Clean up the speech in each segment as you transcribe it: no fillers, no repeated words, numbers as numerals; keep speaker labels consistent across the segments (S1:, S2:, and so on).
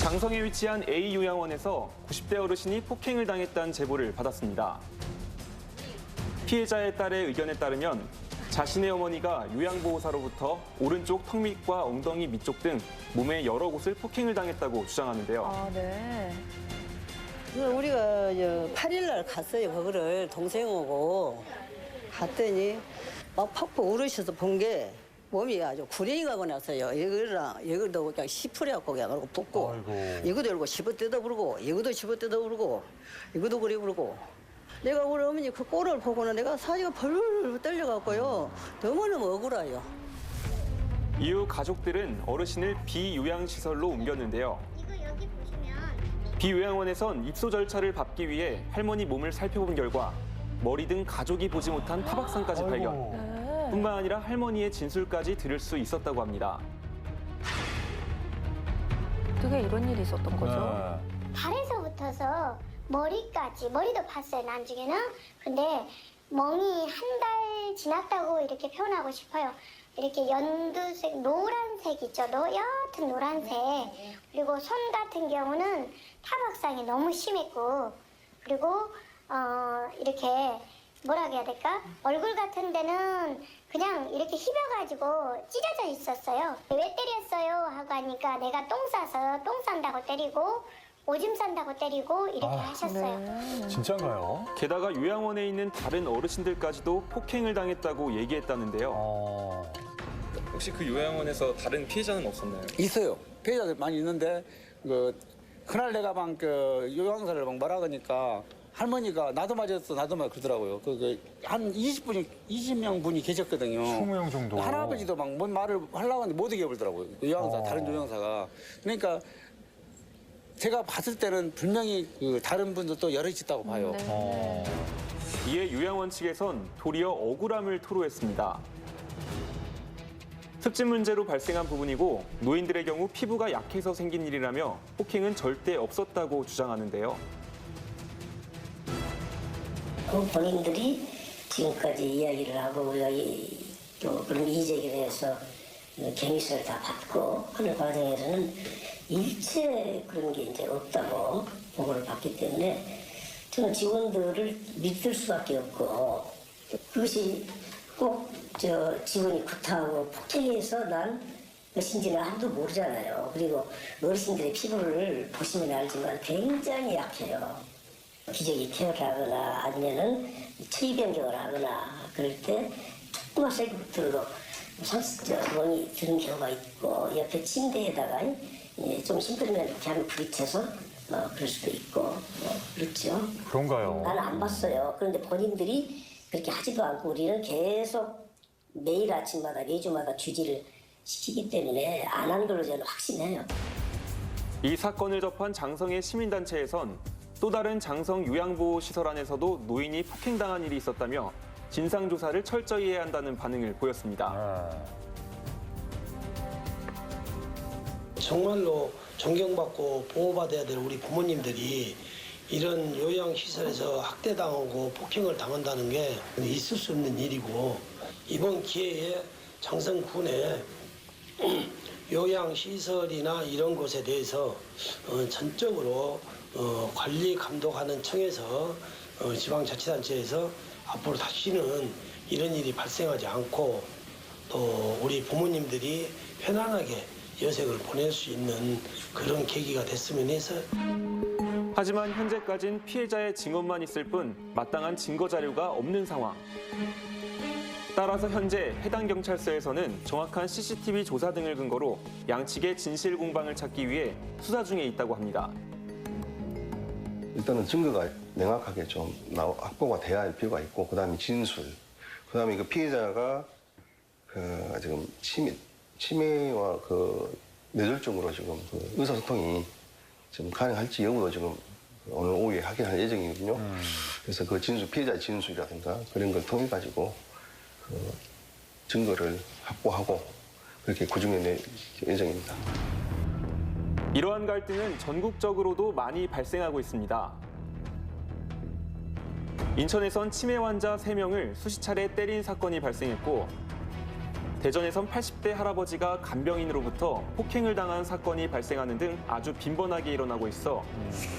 S1: 장성에 위치한 A 요양원에서 90대 어르신이 폭행을 당했다는 제보를 받았습니다. 피해자의 딸의 의견에 따르면 자신의 어머니가 요양보호사로부터 오른쪽 턱 밑과 엉덩이 밑쪽 등 몸의 여러 곳을 폭행을 당했다고 주장하는데요.
S2: 아, 네.
S3: 우리가 8일 날 갔어요. 그거를 동생하고 갔더니 막 팍팍 울으셔서 본 게 몸이 아주 구령이 가고 나서요. 이거도 그냥 시풀해갖고 그냥 그러고 붓고 이거도 이러고 집어 뜯어부르고 이거도 집어 뜯어부르고 이거도 그래 부르고 내가 우리 어머니 그 꼴을 보고는 내가 사지가 벌벌 떨려갖고요. 너무너무 억울해요.
S1: 이후 가족들은 어르신을 비요양시설로 옮겼는데요.
S4: 여기 보시면
S1: 비요양원에선 입소 절차를 밟기 위해 할머니 몸을 살펴본 결과 머리 등 가족이 보지 못한 타박상까지 발견. 뿐만 아니라 할머니의 진술까지 들을 수 있었다고 합니다.
S2: 어떻게 이런 일이 있었던 거죠?
S4: 발에서부터서 머리까지, 머리도 봤어요, 나중에는. 근데 멍이 한 달 지났다고 이렇게 표현하고 싶어요. 이렇게 연두색, 노란색 있죠? 옅은 노란색. 그리고 손 같은 경우는 타박상이 너무 심했고, 그리고 이렇게 뭐라 해야 될까? 얼굴 같은 데는 그냥 이렇게 휘벼가지고 찢어져 있었어요. 왜 때렸어요? 하고 하니까 내가 똥 싸서 똥 싼다고 때리고 오줌 싼다고 때리고 이렇게 하셨어요.
S5: 진짠가요?
S1: 게다가 요양원에 있는 다른 어르신들까지도 폭행을 당했다고 얘기했다는데요.
S6: 혹시 그 요양원에서 다른 피해자는 없었나요?
S7: 있어요. 피해자들 많이 있는데 그날 내가 막 요양사를 막 뭐라 그러니까 할머니가 나도 맞았어 나도 맞 그러더라고요. 한 20명 분이 계셨거든요.
S5: 20명 정도.
S7: 할아버지도 막 뭔 말을 하려고 하는데 못 이겨버리더라고요. 요양사 다른 요양사가. 그러니까 제가 봤을 때는 분명히 다른 분들도 여럿 있다고 봐요.
S1: 이에 요양원 측에선 도리어 억울함을 토로했습니다. 습진 문제로 발생한 부분이고 노인들의 경우 피부가 약해서 생긴 일이라며 폭행은 절대 없었다고 주장하는데요.
S8: 본인들이 지금까지 이야기를 하고 우리가 또 그런 이의제기를 해서 경위서를 다 받고 하는 과정에서는 일체 그런 게 이제 없다고 보고를 받기 때문에 저는 직원들을 믿을 수밖에 없고 그것이 꼭 직원이 구타하고 폭행해서 난 몇인지는 아무도 모르잖아요. 그리고 어르신들의 피부를 보시면 알지만 굉장히 약해요. 기저귀 케어를 하거나 아니면은 체위 변경을 하거나 그럴 때 조그만 셀프부터도 멍이 드는 경우가 있고 옆에 침대에다가 좀 힘들면 이렇게 하면 부딪혀서 그럴 수도 있고 그렇죠.
S5: 그런가요?
S8: 나는 안 봤어요. 그런데 본인들이 그렇게 하지도 않고 우리는 계속 매일 아침마다 매주마다 주지를 시키기 때문에 안 한 걸로 저는 확신해요.
S1: 이 사건을 접한 장성의 시민단체에선 또 다른 장성 요양보호시설 안에서도 노인이 폭행당한 일이 있었다며 진상조사를 철저히 해야 한다는 반응을 보였습니다.
S9: 정말로 존경받고 보호받아야 될 우리 부모님들이 이런 요양시설에서 학대당하고 폭행을 당한다는 게 있을 수 없는 일이고 이번 기회에 장성군에 요양시설이나 이런 곳에 대해서 전적으로 관리 감독하는 청에서 지방자치단체에서 앞으로 다시는 이런 일이 발생하지 않고 또 우리 부모님들이 편안하게 여색을 보낼 수 있는 그런 계기가 됐으면 해서.
S1: 하지만 현재까진 피해자의 증언만 있을 뿐 마땅한 증거 자료가 없는 상황. 따라서 현재 해당 경찰서에서는 정확한 CCTV 조사 등을 근거로 양측의 진실 공방을 찾기 위해 수사 중에 있다고 합니다.
S10: 일단은 증거가 명확하게 좀 확보가 돼야 할 필요가 있고, 그다음에 진술, 그다음에 그 피해자가 지금 치매와 뇌졸중으로 지금 의사소통이 지금 가능할지 여부도 지금 오늘 오후에 확인할 예정이거든요. 그래서 그 피해자의 진술이라든가 그런 걸 통해 가지고 증거를 확보하고 그렇게 구중해 낼 예정입니다.
S1: 이러한 갈등은 전국적으로도 많이 발생하고 있습니다. 인천에선 치매 환자 3명을 수십 차례 때린 사건이 발생했고 대전에선 80대 할아버지가 간병인으로부터 폭행을 당한 사건이 발생하는 등 아주 빈번하게 일어나고 있어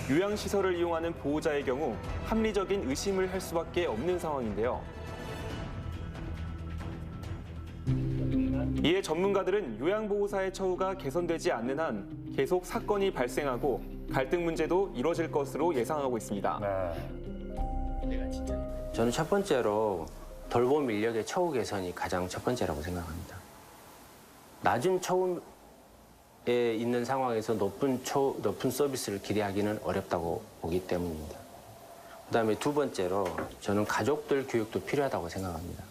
S1: 요양시설을 이용하는 보호자의 경우 합리적인 의심을 할 수밖에 없는 상황인데요. 이에 전문가들은 요양보호사의 처우가 개선되지 않는 한 계속 사건이 발생하고 갈등 문제도 이뤄질 것으로 예상하고 있습니다.
S5: 저는 첫 번째로 돌봄 인력의 처우 개선이 가장 첫 번째라고 생각합니다. 낮은 처우에 있는 상황에서 높은 서비스를 기대하기는 어렵다고 보기 때문입니다. 그다음에 두 번째로 저는 가족들 교육도 필요하다고 생각합니다.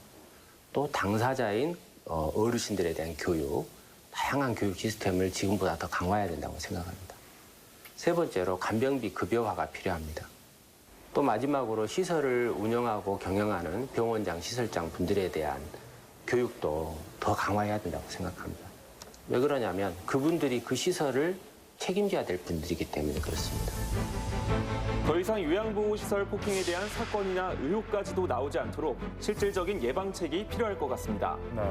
S5: 또 당사자인 어르신들에 대한 교육, 다양한 교육 시스템을 지금보다 더 강화해야 된다고 생각합니다. 세 번째로 간병비 급여화가 필요합니다. 또 마지막으로 시설을 운영하고 경영하는 병원장, 시설장 분들에 대한 교육도 더 강화해야 된다고 생각합니다. 왜 그러냐면 그분들이 그 시설을 책임져야 될 분들이기 때문에 그렇습니다.
S1: 더 이상 요양보호시설 폭행에 대한 사건이나 의혹까지도 나오지 않도록 실질적인 예방책이 필요할 것 같습니다.
S11: 네.